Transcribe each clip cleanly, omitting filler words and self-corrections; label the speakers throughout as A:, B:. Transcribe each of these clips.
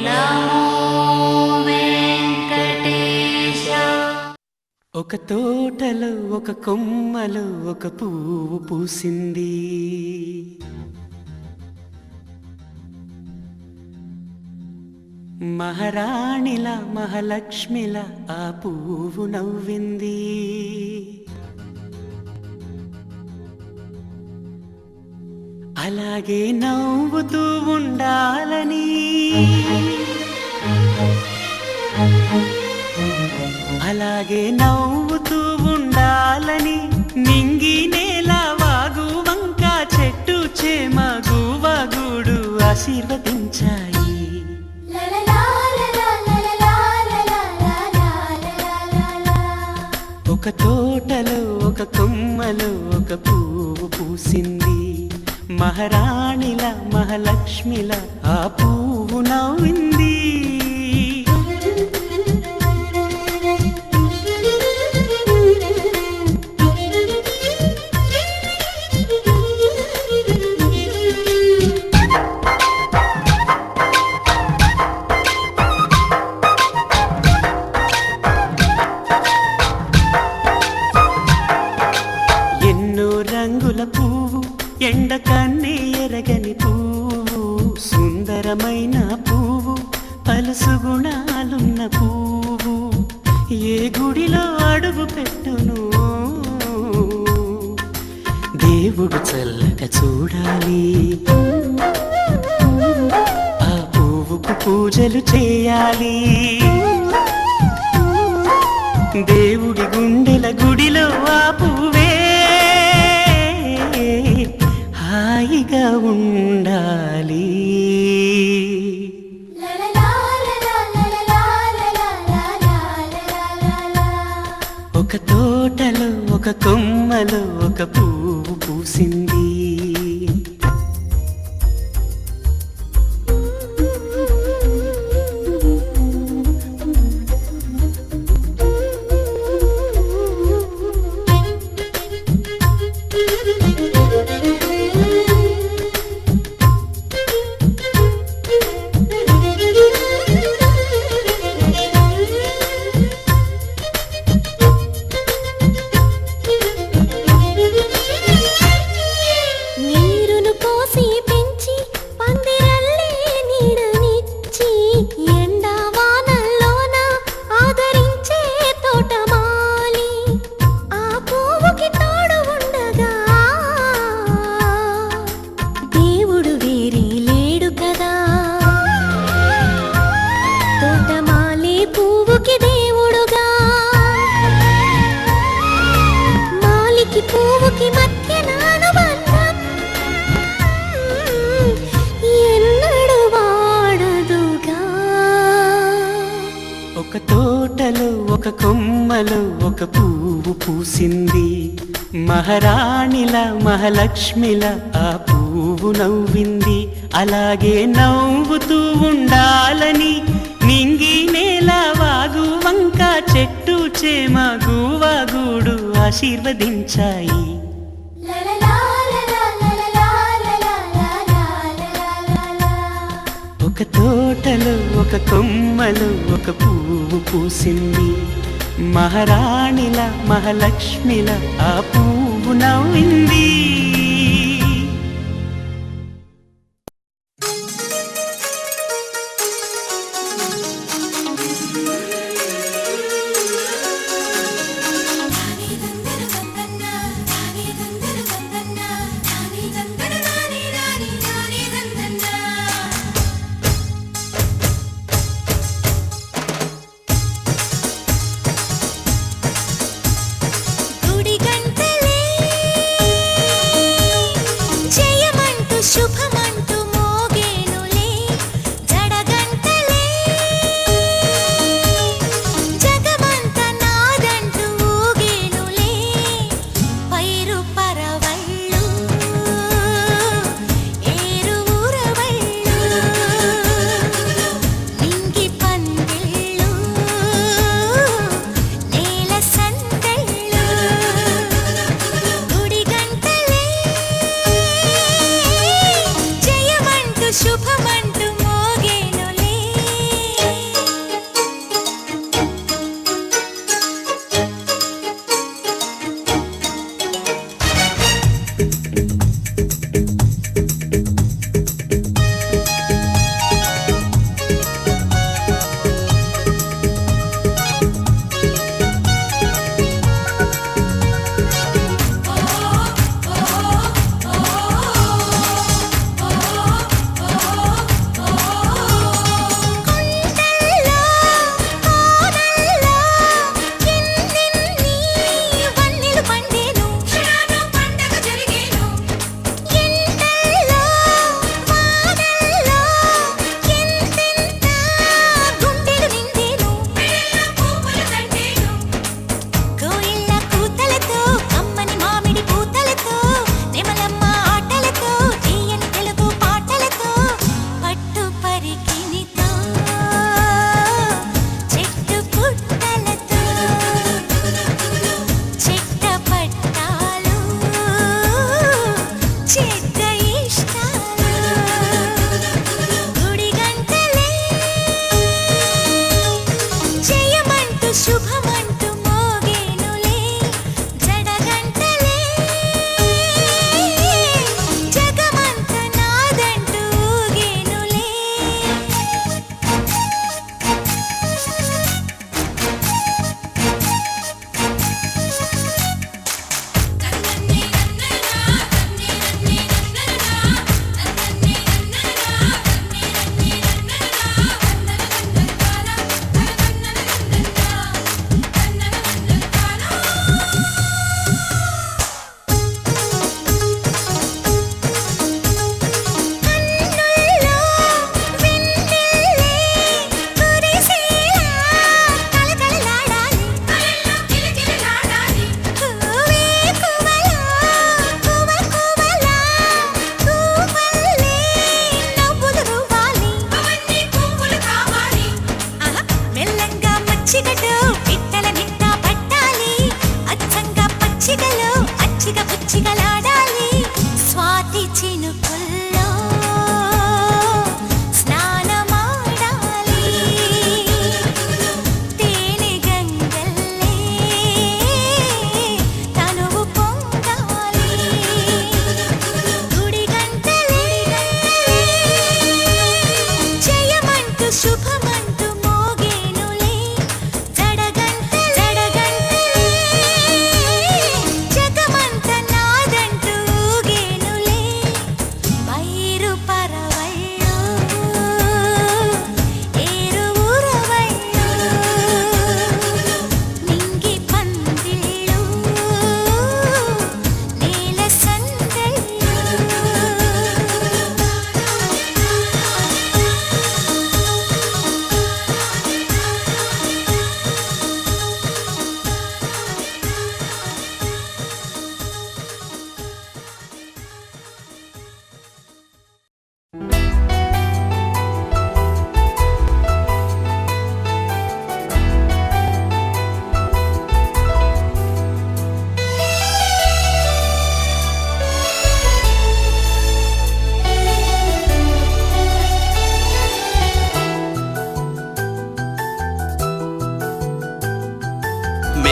A: నమో వెంకటేశ.
B: ఒక తోటలో ఒక కొమ్మలో ఒక పువ్వు పూసింది. మహారాణిలా మహాలక్ష్మిలా ఆ పువ్వు నవ్వింది. అలాగే నవ్వుతూ ఉండాలని, అలాగే నవ్వుతూ ఉండాలని నింగి నేల వాగు వంక చెట్టు చేమ గువగుడు ఆశీర్వదించాయి. ఒక తోటలో ఒక కొమ్మలో ఒక పువ్వు పూసింది. మహారాణిల మహాలక్ష్మిల ఆ పువ్వు నవ్వింది. రంగుల పువ్వు, ఎండ కన్నే ఎరగని పువ్వు, సుందరమైన పువ్వు, పలుసు గుణాలున్న పువ్వు, ఏ గుడిలో అడుగు పెట్టును దేవుడు చల్లగా చూడాలి. ఆ పువ్వుకు పూజలు చేయాలి. దేవుడి గుండెల గుడిలో ఆ పువ్వే హాయిగా ఉండాలి. ఒక తోటలో ఒక కొమ్మలో ఒక పువ్వు పూసింది. ఒక తోటలో ఒక కొమ్మలో ఒక పువ్వు పూసింది. మహారాణిల మహాలక్ష్మిల ఆ పువ్వు నవ్వింది. అలాగే నవ్వుతూ ఉండాలని నింగి నేల వాగు వంక చెట్టు చేమ గువగుడు ఆశీర్వదించాయి. ఒక తోటలో ఒక కొమ్మలో ఒక పువ్వు పూసింది. మహారాణిల మహాలక్ష్మిల ఆ పువ్వు నవ్వింది.
C: గుడి గంటలే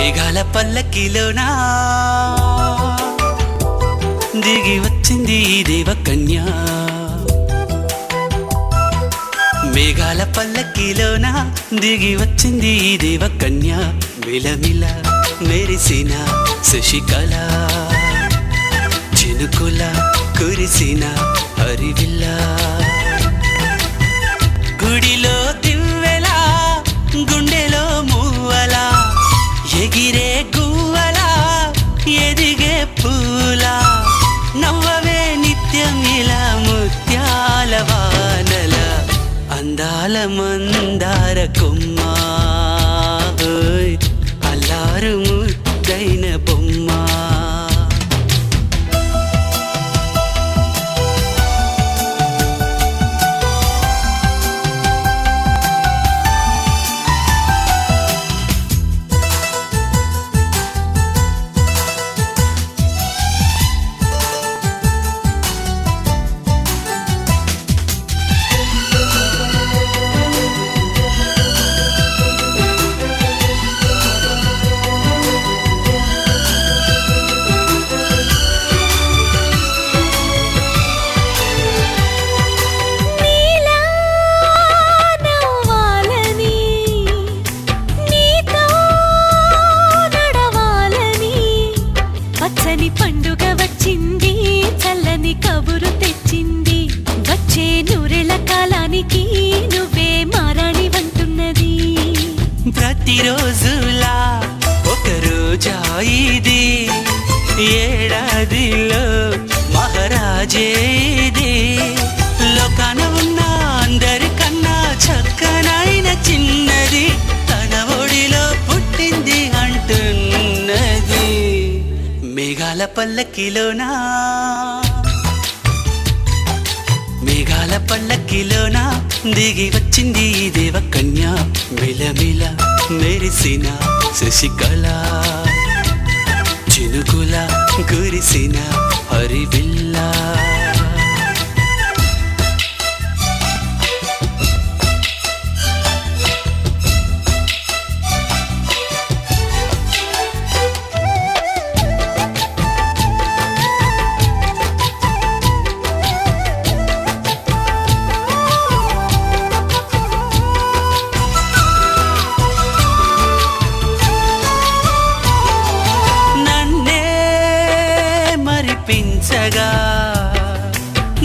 B: మేఘాల పల్లకిలోనా దిగి వచ్చింది దేవకన్య మేఘాల పల్లకిలోనా దిగి వచ్చింది దేవకన్య మిలమిల మెరిసిన శశికళ చినుకుల కురిసిన హరివిల్ల గుడిలో దివ్వెలా గుండెలో మూవలా ఎగిరే గువ్వలా ఎదిగే పూలా నవ్వవే నిత్యం ఇలా ముత్యాల వానల అందాల మందార కొమ్మ అల్లారు ముద్దైన బొమ్మ
A: పండుగ వచ్చింది చల్లని కబురు తెచ్చింది వచ్చే నూరెల కాలానికి నువ్వే మారాణి వంటున్నది
B: ప్రతిరోజులా ఒక రోజా ఇది ఏడాదిలో మహారాజే ఇది లోకాన ఉన్న అందరికన్నా చక్కనైన చిన్నది తన ఒడిలో పుట్టింది అంటున్నది మేఘాల పల్లకిలోనా మేఘాల పల్లకిలోనా దిగి వచ్చింది దేవకన్య మిలమిల మెరిసిన శశికళ చినుకుల కురిసిన హరివిల్లా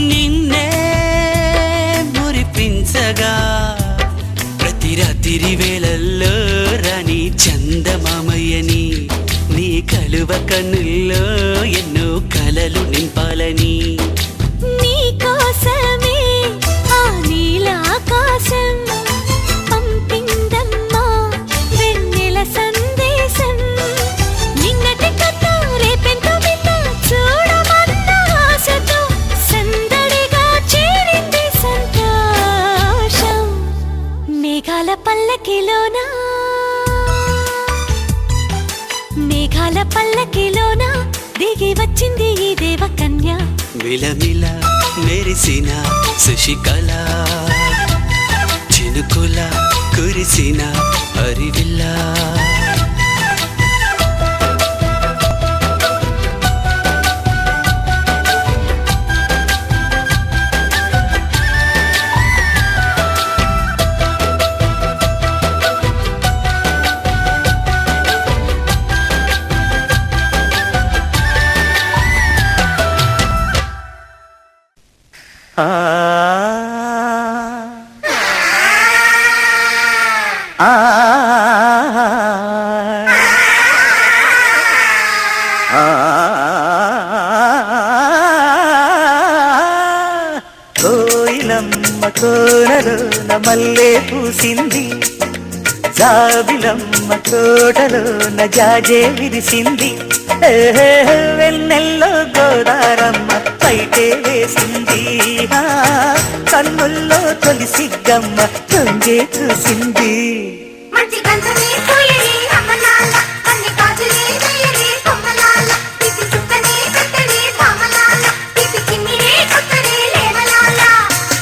B: నిన్నే మురిపించగా ప్రతి రాత్రి వేళల్లో రాణి చందమామయ్యని నీ కలువ కన్నుల్లో ఎన్నో కలలు నింపాలని
A: నీ కోసమే ఆ నీలాకాశం పంపిందమ్మా వెన్నెల సందేశం నిన్నటి కథ రేపెంతో వింత చూడమన్న ఆశతో సందడిగా చేరింది సంతోషం మేఘాల పల్లకిలోనా మేఘాల పల్లకిలోనా దిగి వచ్చింది ఈ దేవకన్య
B: మిలమిల మెరిసిన శశికళ చినుకుల కురిసిన హరివిల్లా కోయిలమ్మ కోనలోన మల్లె పూసింది జాబిలమ్మ తోటలోన జాజే విరిసింది వెన్నెల్లో గోదారమ్మ పైటే వేసింది కన్నుల్లో తొలి సిగ్గమ్మ తొంగే చూసింది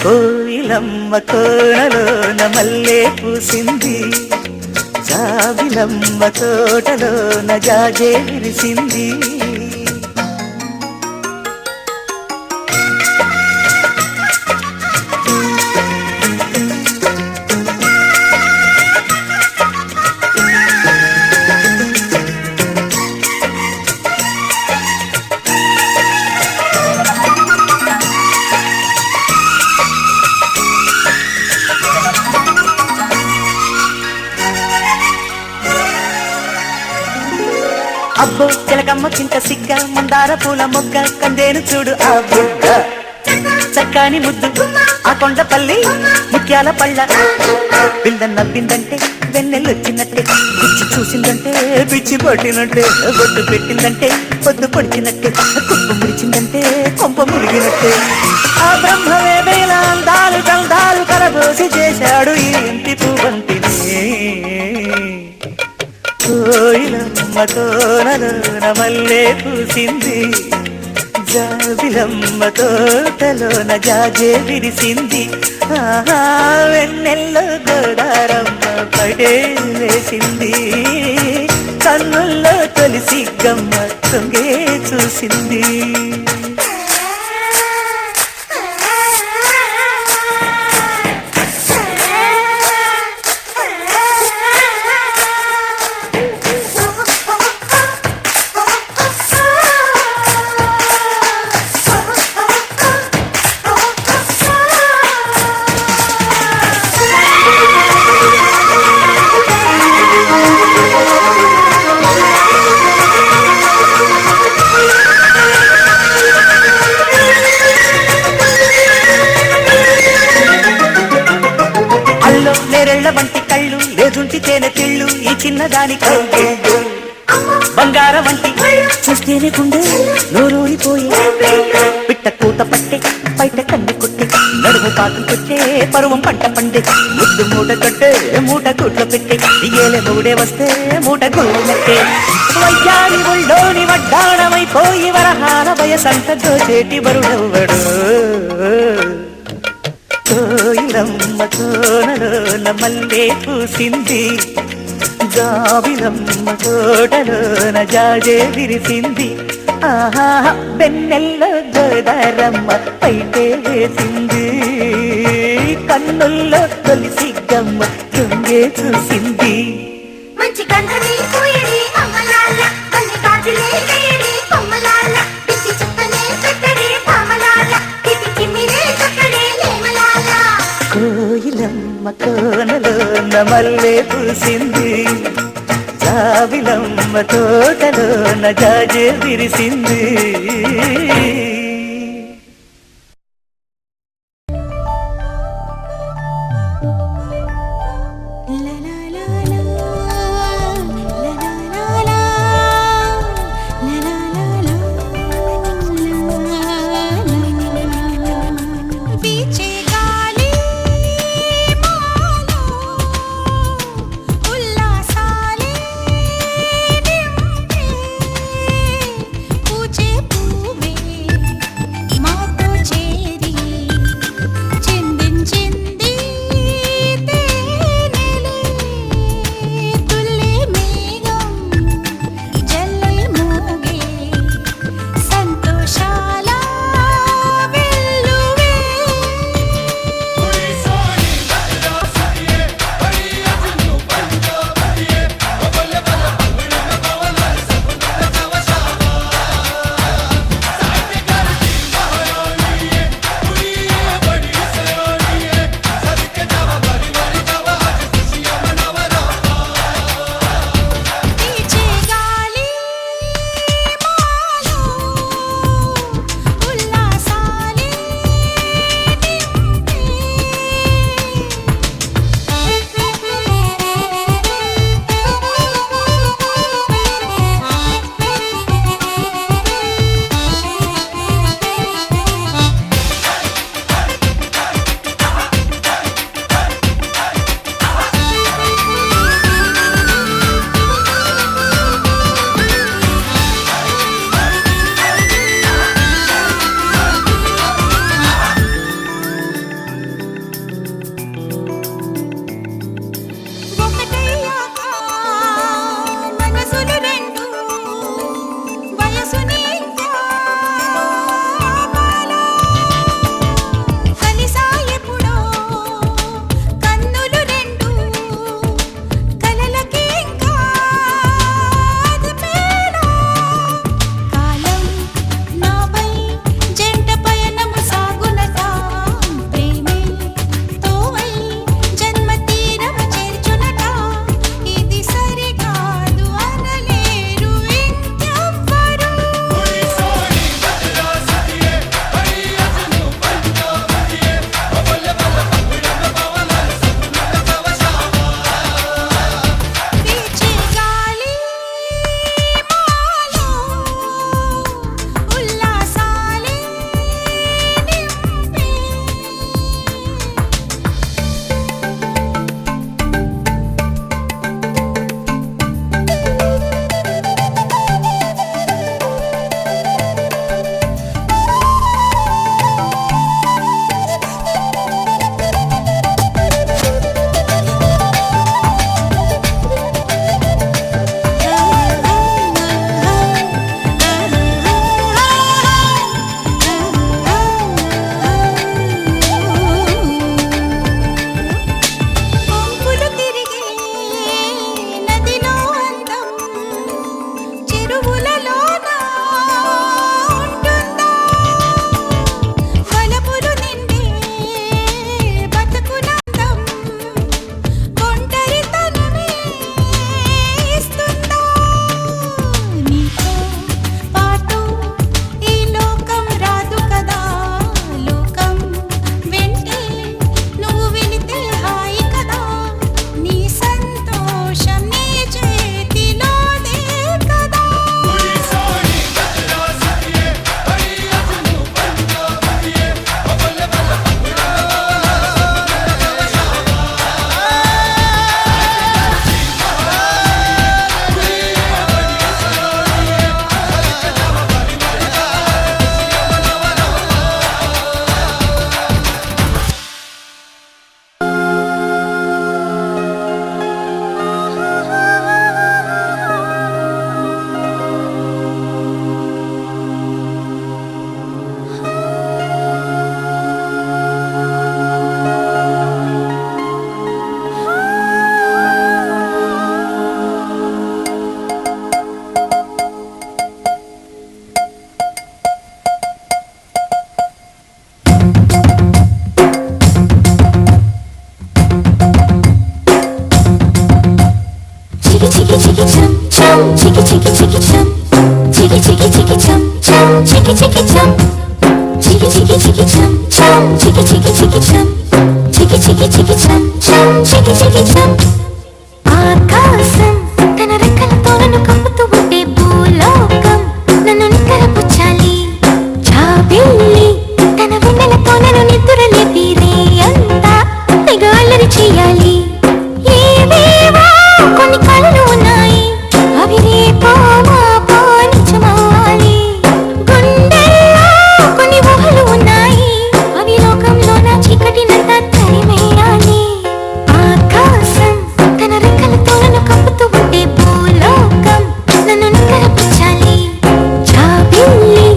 B: కోయిలమ్మ కోనలోన మల్లె పూసింది జాబిలమ్మ తోటలోన జాజే విరిసింది. అబ్బో చిలకమ్మ కింత సిగ్గ మందార పూల మొగ్గ కందేను చూడు ఆ బుగ్గ చక్కాని ముద్దు ఆ కొండపల్లి ముత్యాల పళ్ళ పిల్ల నవ్విందంటే వెన్నెలొచ్చినట్టే పిచ్చి చూసిందంటే పిచ్చి పట్టినట్టే బొట్టు పెట్టిందంటే పొద్దు పొడిచినట్టే కుప్పు ముడిచిందంటే కొంప మురిగినట్టే ఆ బ్రహ్మవే వేల అందాలు గంధాలు కరబోసి చేశాడు ఈ ఇంటి పువ్వంతిని. కోయిలమ్మ తోటలోన మల్లె పూసింది, జాబిలమ్మ తోటలోన జాజే విరిసింది. ఆహా వెన్నెల్లో గోదారమ్మ పడే వేసింది, కన్నుల్లో తొలి సిగ్గమ్మ తొంగే చూసింది. నేరెళ్ళ వంటి కళ్ళు లేదుంటి తేనె తిళ్ళు ఈ చిన్నదాని కళ్ళు బంగారం వంటి చూస్తేనే గుండె నోరూరిపోయే పిట్ట కూత పట్టే బయట కన్ను కొట్టే నడుము పాటలు కొట్టే పరువం పంట పండే ముద్దు మూట కట్టే మూట కూట్లో పెట్టే ఏలే మూడే వస్తే మూట గుళ్ళు మెట్టే వయ్యారి ఒళ్ళోని వడ్డాణమైపోయి వరహాల వయసంత దోచేటి బరుడవ్వడు. కోయిలమ్మ తోటలోన మల్లె పూసింది, జాబిలమ్మ తోటలోన జాజే విరిసింది. ఆహా వెన్నెల్లో గోదారమ్మ పైటే వేసింది, కన్నుల్లో తొలి సిగ్గమ్మ తొంగే చూసింది.
A: మంచి కందని పోయడి అమ్మలాల అన్ని గాజులే వేయడి కొమ్మలాల పిచ్చి చుక్కనే పెట్టడి పామలాల పిచ్చి మిరే చక్కడే లేమలాల.
B: కోయిలమ్మ కోనలోన మల్లె పూసింది, జాబిలమ్మ తోటలోన జాజే విరిసింది.
A: పూచే పూవే చికి చికి చం చం చికి చికి చికి చం చికి చికి చికి చం చం చికి చికి చం చికి చికి చికి చం చం చికి చికి చికి చం చికి చికి చికి చం చం చికి చికి చం ఆకాశం తన రెక్కలతో నన్ను కప్పుతూ ఉంటే భూలోకం నన్ను నిక్కరపుచ్చాలి జాబిల్లి తన వెన్నెలతో నన్ను నిద్రలేపి రేయంతా తెగ అల్లరి చెయ్యాలి ఏవేవో కొన్ని కళలు ఉన్నాయి అవి రేపో మాపో నిజమవ్వాలి గుండెల్లో కొన్ని ఊహలు ఉన్నాయి అవి లోకంలో నా చీకటినంతా తరిమేయాలి ఆకాశం తన రెక్కలతో నన్ను కప్పుతూ ఉంటే భూలోకం నన్ను నిక్కరపుచ్చాలి జాబిల్లి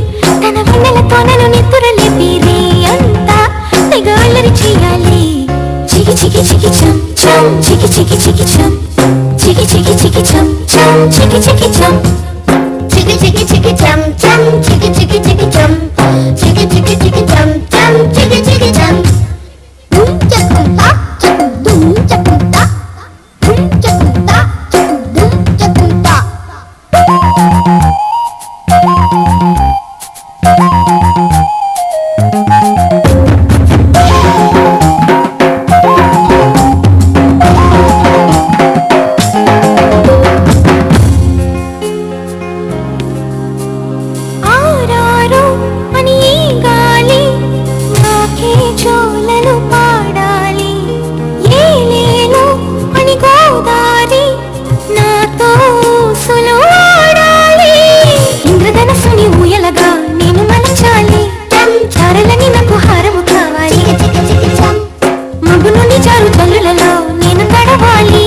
A: తన వెన్నెలతో నన్ను నిద్రలేపి రేయంతా తెగ అల్లరి చెయ్యాలి చికి చికి చికి చం చం చికి చికి చికి చం చికి చికి చికి చం చం చికి చికి చం చికి చికి చికి చం చం చికి చికి చికి చం చికి చికి చికి చం చం చికి చికి చం డుం చకుంతా డుం చకుంతా డుం చకుంతా డుం చకుంతా ఆరారు అని ఈ గాలి నాకే జోలలు పాడాలి ఏలేలు అని గోదారి నాతో ఊసులు ఆడాలి ఇంద్రధనస్సుని ఊయలగా నేను మలచాలి చారలని నాకు హారము కావాలి మబ్బు నుండి జారు జల్లులలో నేను తడవాలి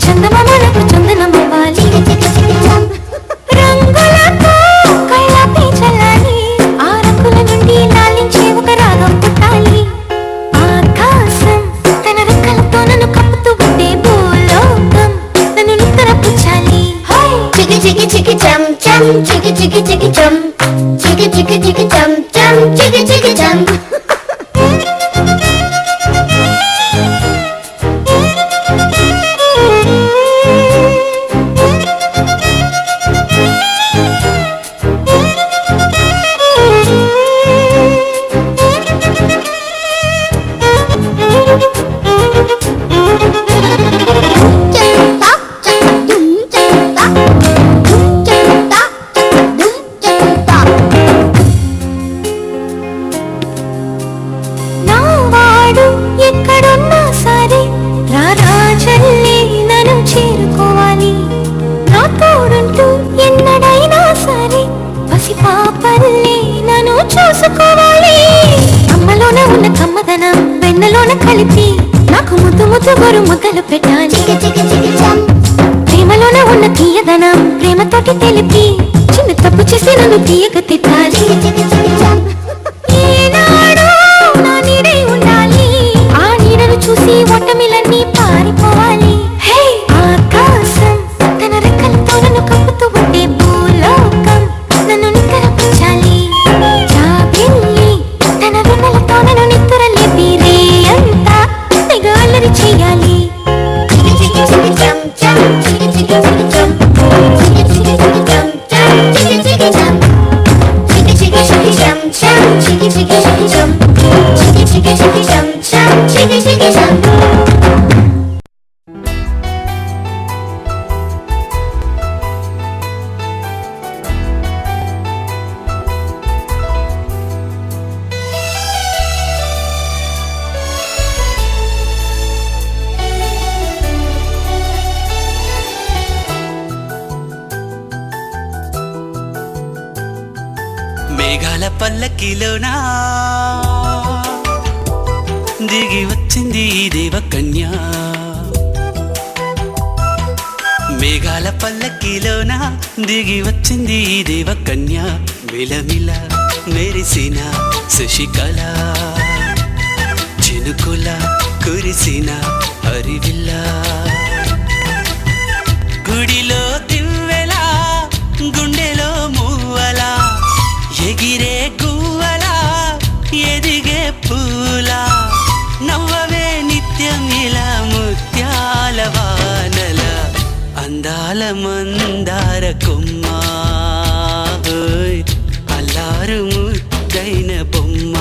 A: చందమామలకు చందనమవ్వాలి రంగులతో కళ్ళపై చల్లాలి ఆ రంగుల నుండి లాలించే ఒక రాగం పుట్టాలి ఆకాశం తన రెక్కలతో నన్ను కప్పుతూ ఉంటే భూలోకం నన్ను నిద్రపుచ్చాలి చికి చికి చికి చం చం చికి చికి చికి చం చికి చికి చికి చం చం చికి చికి చం నావాడు ఎక్కడున్నా సరే రారాజల్లే నన్ను చేరుకోవాలి నా తోడుంటూ ఎన్నడైనా సరే పసిపాపల్లే నన్ను చూసుకోవాలి అమ్మలోన ఉన్న కమ్మదనం వెన్నలోన కలిపి నాకు ముద్దు ముద్దు గొరు ముద్దలు పెట్టాలి ప్రేమలోన ఉన్న తీయదనం ప్రేమతోటి తెలిపి చిన్న తప్పు చేసి నన్ను తీయక తిట్టాలి ఏనాడో నా నీడై ఉండాలి ఆ నీడను చూసి ఓటమిలన్నీ పారిపోవాలి హే ఆకాశం తన రెక్కలతో నన్ను కప్పుతూ ఉంటే భూలోకం నన్ను నిక్కరపుచ్చాలి జాబిల్లి తన వెన్నెలతో నన్ను నిద్రలేపి రేయంతా తెగ అల్లరి చెయ్యాలి చికి చికి చికి చం చం చికి చికి చికి చం చికి చికి చికి చం చం చికి చికి చం చికి చికి చికి చం చం చికి చికి చికి చం చికి చికి చికి చం చం చికి చికి చం
B: మేఘాల పల్లకిలోనా దిగి వచ్చింది ఈ దేవకన్య మేఘాల పల్లకిలోనా దిగి వచ్చింది ఈ దేవకన్య మిలమిల మెరిసిన శశికళ చినుకుల కురిసిన హరివిల్ల గుడిలో దివ్వెలా గుండెలో మూవలా ఎగిరే గువ్వలా ఎదిగే పూలా నవ్వవే నిత్యమిలా ముత్యాల వానల అందా
C: అందాల మందార కొమ్మ ఓయ్ అల్లారు ముద్దైన బొమ్మ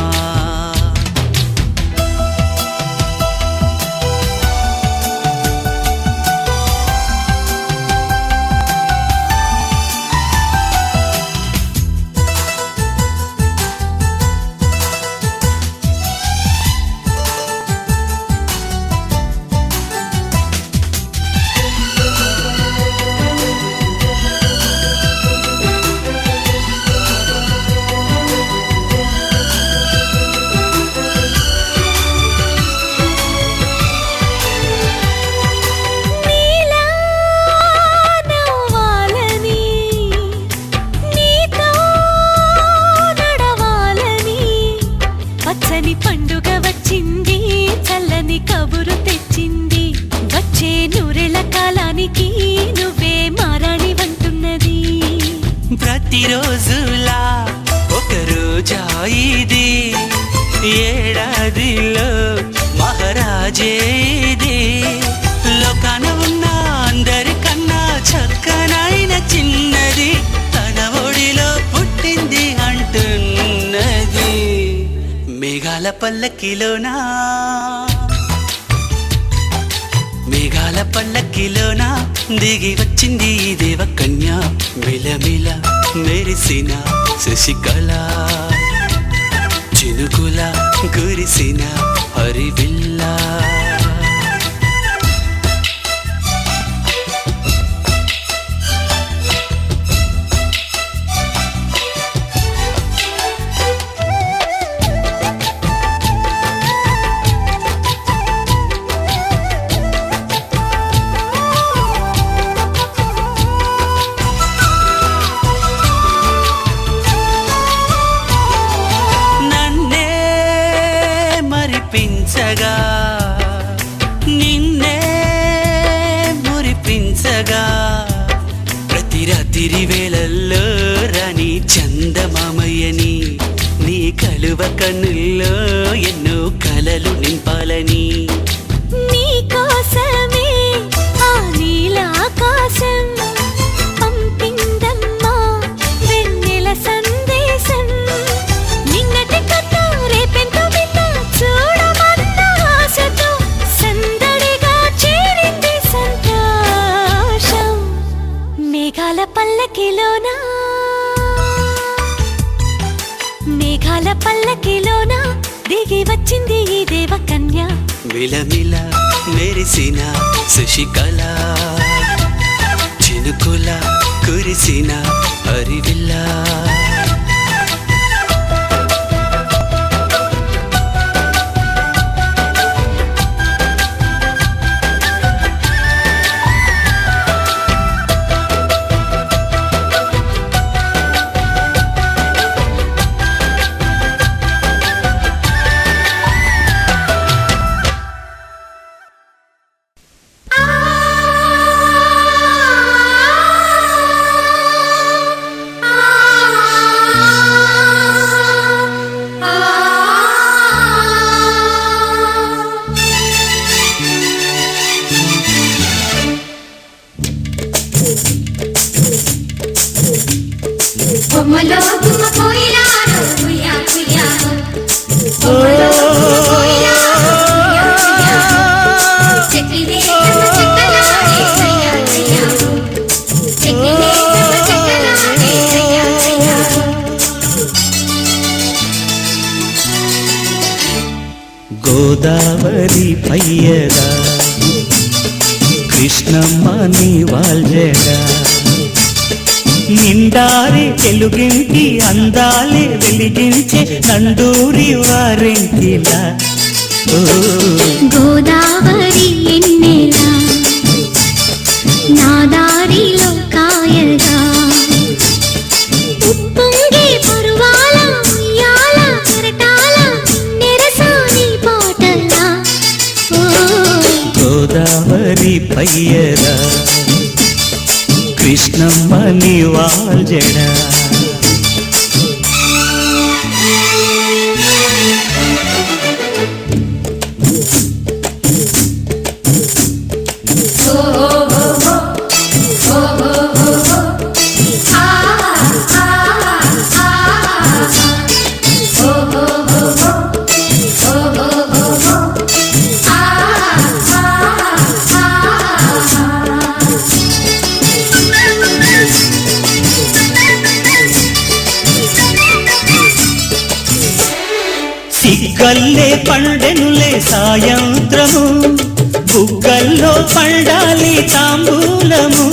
A: నీలా నవ్వాలని నీతో నడవాలని పచ్చని పండుగ వచ్చింది చల్లని కబురు తెచ్చింది వచ్చే నూరెళ్ళ కాలానికి నువ్వే మారాణి వంటున్నది
C: ప్రతిరోజులా ఒక రోజా ఇది ఏడాదిలో మహారాజే ఇది లోకాన ఉన్న అందరికన్నా చక్కనైన చిన్నది తన ఒడిలో పుట్టింది అంటున్నది మేఘాల పల్లకిలోనా మేఘాల పల్లకిలోన దిగి వచ్చింది ఈ దేవకన్య మిలమిల మెరిసిన శశికళ చినుకుల కురిసిన హరివిల్ల నన్నే మరిపించగా నిన్నే మురిపించగా ప్రతి రాత్రి వేళల్లో రాణి చందమామయ్యని నీ కలువ కన్నుల్లో ఎన్నో కలలు నింపాలని
A: నీకోసమే ఆ నీలాకాశం పంపిందమ్మా వెన్నెల సందేశం నిన్నటి కథ రేపెంతో వింత చూడమన్న ఆశతో సందడిగా చేరింది సంతోషం మేఘాల పల్లకిలోనా మేఘాల పల్లకిలోన దిగి వచ్చింది ఈ దేవకన్య
C: మిలమిల మెరిసిన శశికళ చినుకుల కురిసిన హరివిల్ల
D: కొమ్మలో గుమ్మ కోయిలాలో కుయ్యా కుయ్యాలో కొమ్మలో గుమ్మ కోయిలాలో కుయ్యా కుయ్యాలో చెక్కిలే కమ్మ చెక్కలాడే కయ్యా కయ్యాలో చెక్కిలే కమ్మ చెక్కలాడే కయ్యా కయ్యాలో
C: గోదావరి పయ్యగా కృష్ణమ్మ నీ వాల్జగా నిండారి తెలుగింటి అందాలే వెలిగించే నండూరి వారింటిలా
A: గోదావరి ఎన్నెలా నా దారిలో కాయగా ఉప్పొంగే పరువాల ఉయ్యాల కెరటాల నెరసాని పాటలా
C: గోదావరి పయ్యరా కృష్ణమ్మ నీ వాల్జడా
D: ఓ ఓ ఓ ఓ
C: సిగ్గల్లే పండెనులే సాయంత్రము బుగ్గల్లో పండాలి తాంబూలము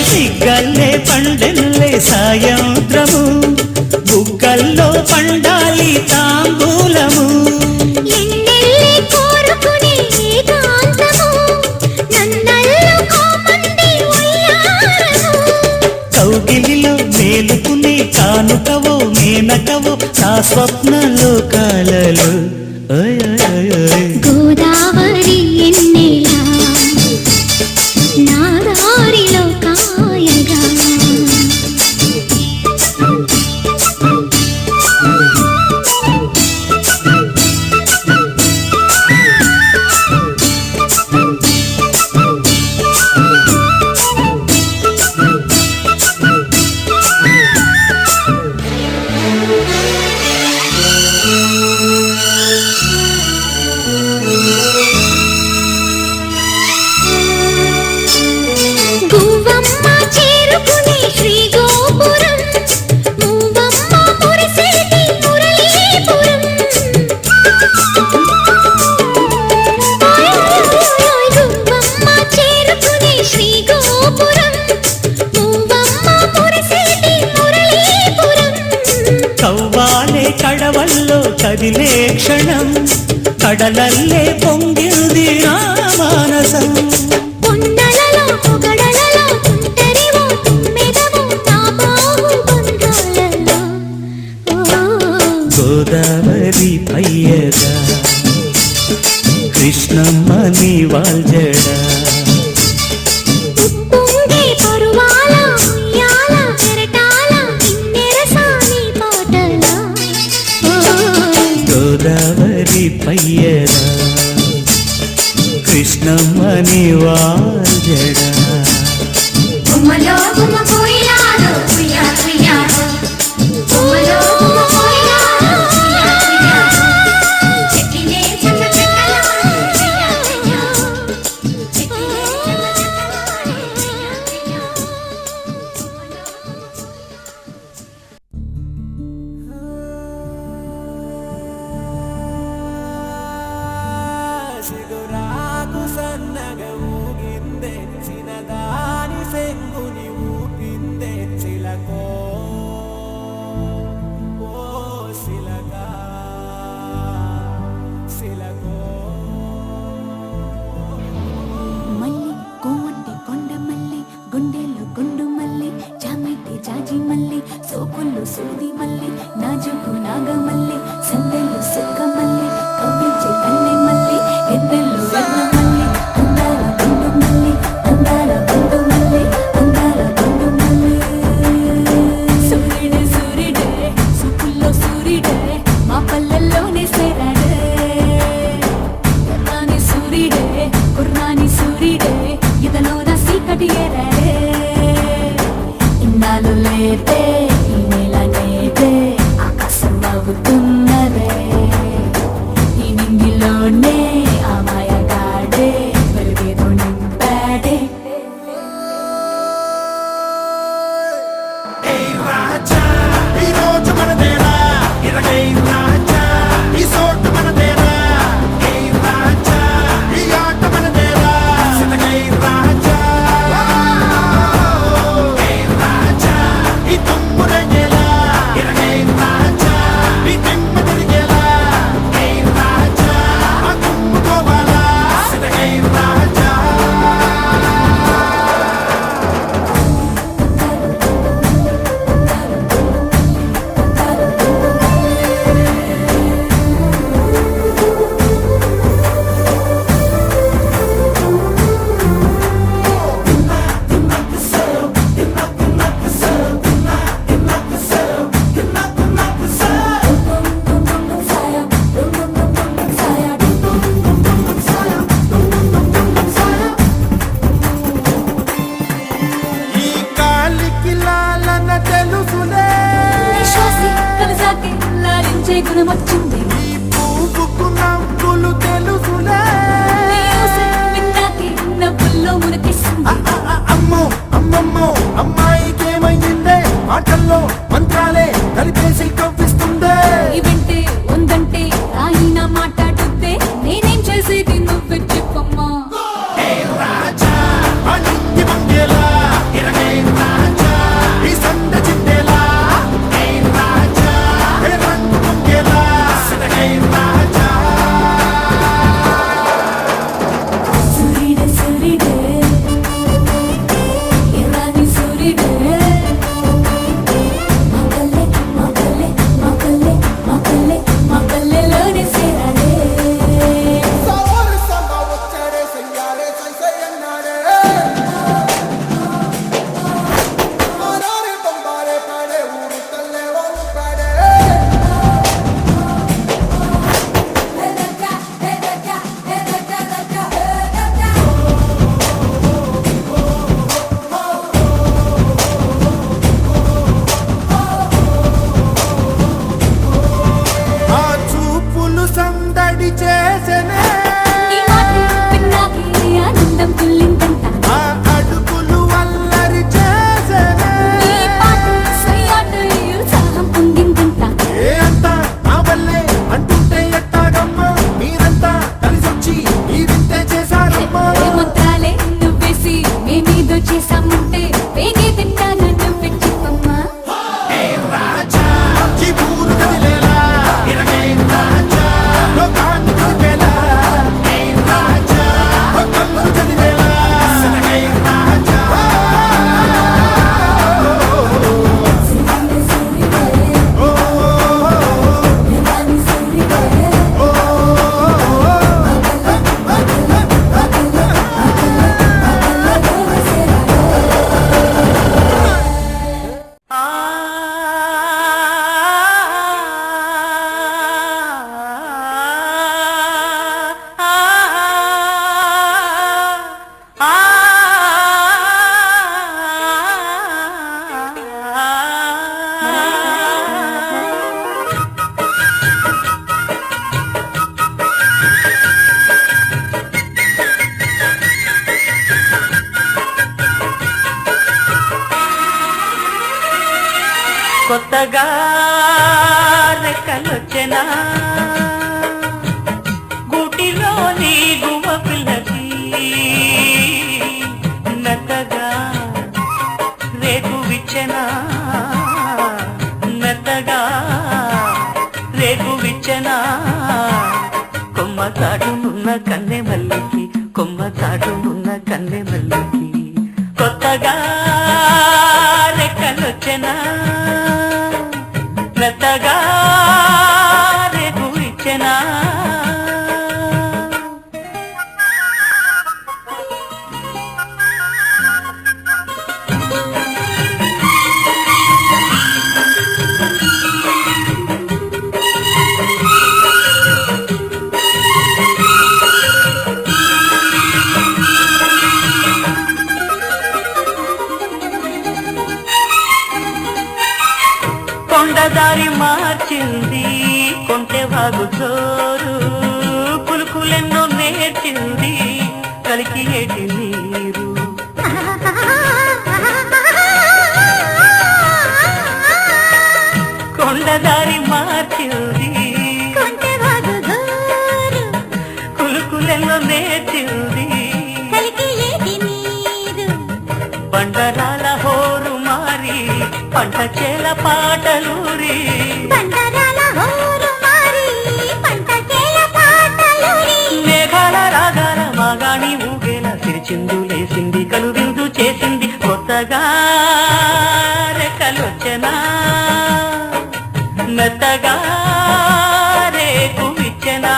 C: సిగ్గల్లే పండెనులే సాయంత్రము బుగ్గల్లో పండాలి తాంబూలము
A: ఎన్నెల్లి కోరుకునే ఏకాంతము నన్నల్లుకోమంది ఉయ్యారము
C: కౌగిలిలో మేలుకునే కానుకవో మేనకవో నా స్వప్న లోకాలలో ఓయ్ ఓయ్ ఓయ్
A: గోదావరి ఎన్నెలా నా దారిలో కాయగా గువ్వమ్మ చేరుకునే శ్రీగోపురం మూవమ్మ మురిసేటి మురళీపురం గువ్వమ్మ చేరుకునే శ్రీగోపురం మూవమ్మ మురిసేటి మురళీపురం
C: కవ్వాలే కడవల్లో కదిలే క్షణం కడలల్లే పొంగింది నా మానసం
A: కొండలలో పొగడలలో తుంటరివో తుమ్మెదవో నా బాహుబంధాలలో
C: గోదావరి పయ్యగా కృష్ణమ్మ నీ వాల్జడా
A: ఉప్పొంగే పరువాల ఉయ్యాల చెరటాల కిన్నెరసాని పాటల
C: గోదావరి పయ్యరా కృష్ణమ్మ నీ వాల్జడా
D: గుమ్మలో గుమ్మ కోయిలాలో కుయ్యా కుయ్యాలో గుమ్మలో గుమ్మ కోయిలాలో కుయ్యా కుయ్యాలో చెట్టినే చెమ్మ చెక్కలో కుయ్యా కుయ్యా చెట్టినే చెమ్మ చెక్కలో కుయ్యా కుయ్యా
E: సిగురాకు సన్నగా ఊగిందే చిన్నదాని సెంగుని ఊపిందే చిలకో ఓ సిలకా సిలకో
F: మల్లి కోమట్టి కొండ మల్లి గుండెలు గుండు మల్లి జామెట్టి జాజి మల్లి సోకుళ్ళు సూది మల్లి నాజుకు నాగమల్లి సందెలు సుక్క మల్లి కవ్వించే కన్నె మల్లి ఎద్దెలు వెన్న మల్లి అందాల గుండు మల్లి అందాల గుండు మల్లి అందాల గుండు మల్లి సూర్యుడే సూర్యుడే సూకుల్లో సూర్యుడే మా పల్లెల్లోనే సేరాడే కుర్రాని సూర్యుడే కుర్రాని సూర్యుడే ఇదలోన సీకటి ఏరాడే ఇన్నాళ్ళు లేతే ఈ నెల నేతే ఆకాశం నవ్వుతున్నదే ఈ నింగిలోనే అమాయ
B: కొత్తగా రెక్కలొచ్చెనా గూటిలోని గువ్వ పిల్లకి మెత్తగా రేకు విచ్చెనా మెత్తగా రేకు విచ్చెనా కొమ్మ చాటునున్న కన్నె మల్లికి కొమ్మ చాటునున్న కన్నె మల్లికి కొత్తగా రెక్కలొచ్చెనా మెత్తగా రేకు ఇచ్చెనా కొండదారి మార్చింది కొంటె వాగు చోరు పులుకులెన్నో నేర్చింది కలికి ఏటి నీరు కొండదారి మార్చింది పులుకులెన్నో నేర్చింది బండరాల హోరు మారి పంట చేల పాటలూరి మేఘాల రాగాల మాగాణి ఊగేలా సిరిచిందు లేసింది కలువిందు చేసింది కొత్తగా రెక్కలొచ్చెనా మెత్తగా రేకు విచ్చెనా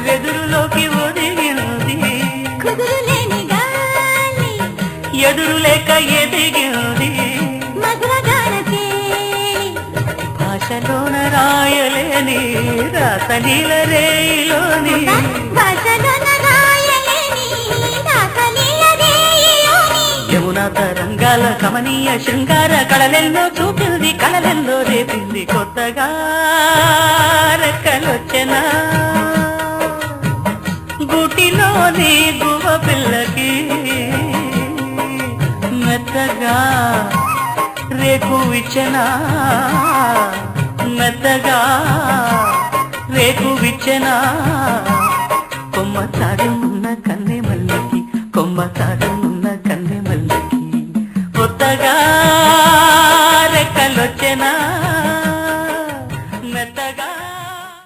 B: వెదురులోకి ఒదిగింది ఎదురు లేక ఎదిగింది భాషలోన రాయలేని రాసలీల రేయిలోని యమునా తరంగాల కమనీయ శృంగార కళలెన్నో చూపింది కళలెన్నో రేపింది కొత్తగా రెక్కలొచ్చెనా గూటిలోని గువ్వ పిల్లకి మెత్తగా రేకు విచ్చెనా మెత్తగా రేకు విచ్చెనా కొమ్మ చాటునున్న కన్నె మల్లికి కొమ్మ చాటునున్న కన్నె మల్లికి కొత్తగా